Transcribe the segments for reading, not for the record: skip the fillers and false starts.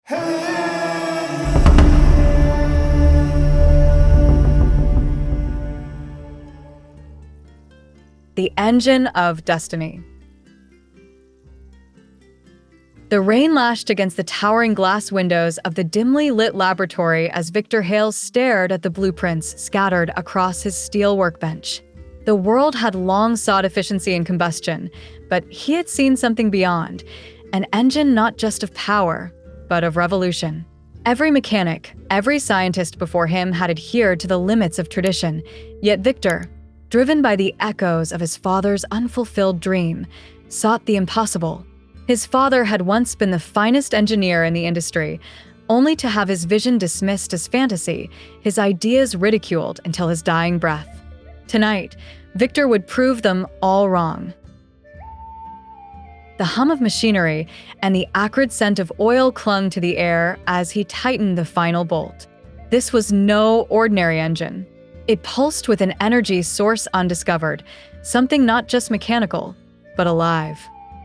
The engine of destiny. The rain lashed against the towering glass windows of the dimly lit laboratory as Victor Hale stared at the blueprints scattered across his steel workbench. The world had long sought efficiency and combustion, but he had seen something beyond, an engine not just of power, but of revolution. Every mechanic, every scientist before him had adhered to the limits of tradition, yet Victor, driven by the echoes of his father's unfulfilled dream, sought the impossible. His father had once been the finest engineer in the industry, only to have his vision dismissed as fantasy, his ideas ridiculed until his dying breath. Tonight, Victor would prove them all wrong. The hum of machinery and the acrid scent of oil clung to the air as he tightened the final bolt. This was no ordinary engine. It pulsed with an energy source undiscovered, something not just mechanical, but alive.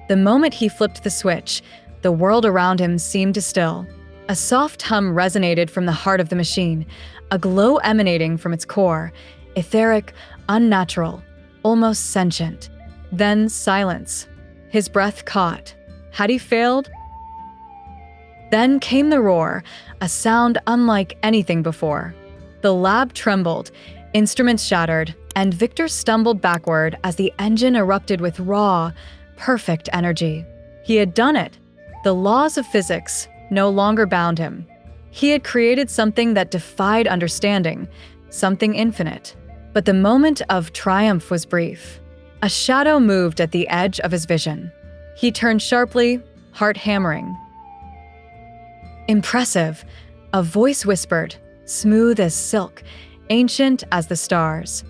The moment he flipped the switch, the world around him seemed to still. A soft hum resonated from the heart of the machine, a glow emanating from its core, etheric, unnatural, almost sentient. Then silence. His breath caught. Had he failed? Then came the roar, a sound unlike anything before. The lab trembled, instruments shattered, and Victor stumbled backward as the engine erupted with raw, perfect energy. He had done it. The laws of physics no longer bound him. He had created something that defied understanding, something infinite. But the moment of triumph was brief. A shadow moved at the edge of his vision. He turned sharply, heart hammering. Impressive, a voice whispered, smooth as silk, ancient as the stars.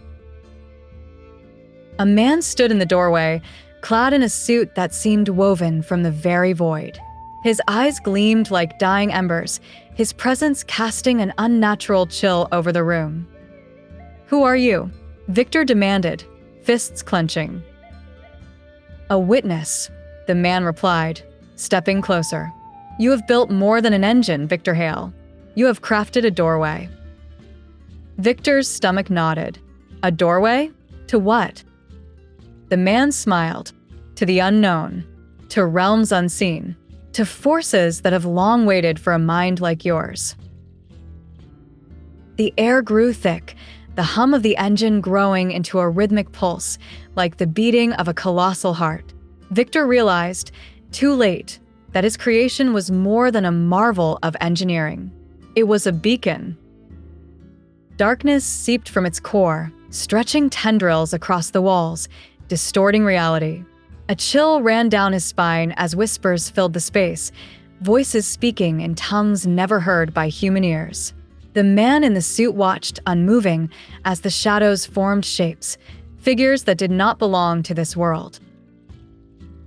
A man stood in the doorway, clad in a suit that seemed woven from the very void. His eyes gleamed like dying embers, his presence casting an unnatural chill over the room. "Who are you?" Victor demanded, fists clenching. "A witness," the man replied, stepping closer. "You have built more than an engine, Victor Hale. You have crafted a doorway." Victor's stomach nodded. A doorway? To what? The man smiled. To the unknown, to realms unseen, to forces that have long waited for a mind like yours. The air grew thick, the hum of the engine growing into a rhythmic pulse, like the beating of a colossal heart. Victor realized, too late, that his creation was more than a marvel of engineering. It was a beacon. Darkness seeped from its core, stretching tendrils across the walls, distorting reality. A chill ran down his spine as whispers filled the space, voices speaking in tongues never heard by human ears. The man in the suit watched, unmoving, as the shadows formed shapes, figures that did not belong to this world.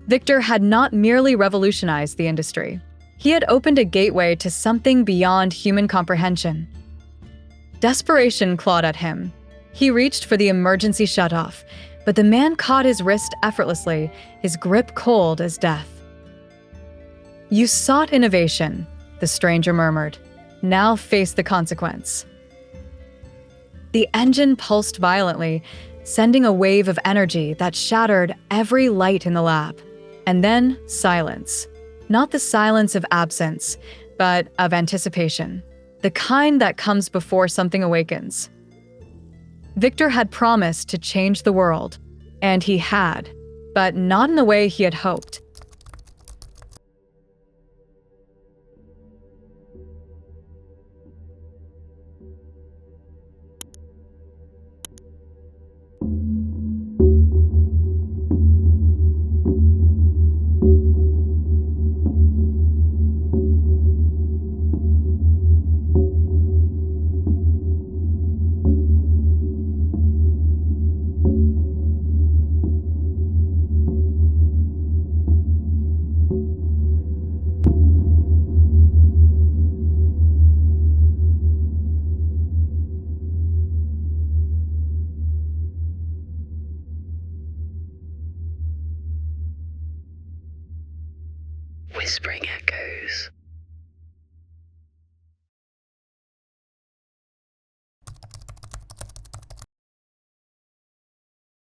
Victor had not merely revolutionized the industry. He had opened a gateway to something beyond human comprehension. Desperation clawed at him. He reached for the emergency shutoff, but the man caught his wrist effortlessly, his grip cold as death. "You sought innovation," the stranger murmured. "Now face the consequence." The engine pulsed violently, sending a wave of energy that shattered every light in the lab. And then silence. Not the silence of absence, but of anticipation. The kind that comes before something awakens. Victor had promised to change the world, and he had, but not in the way he had hoped.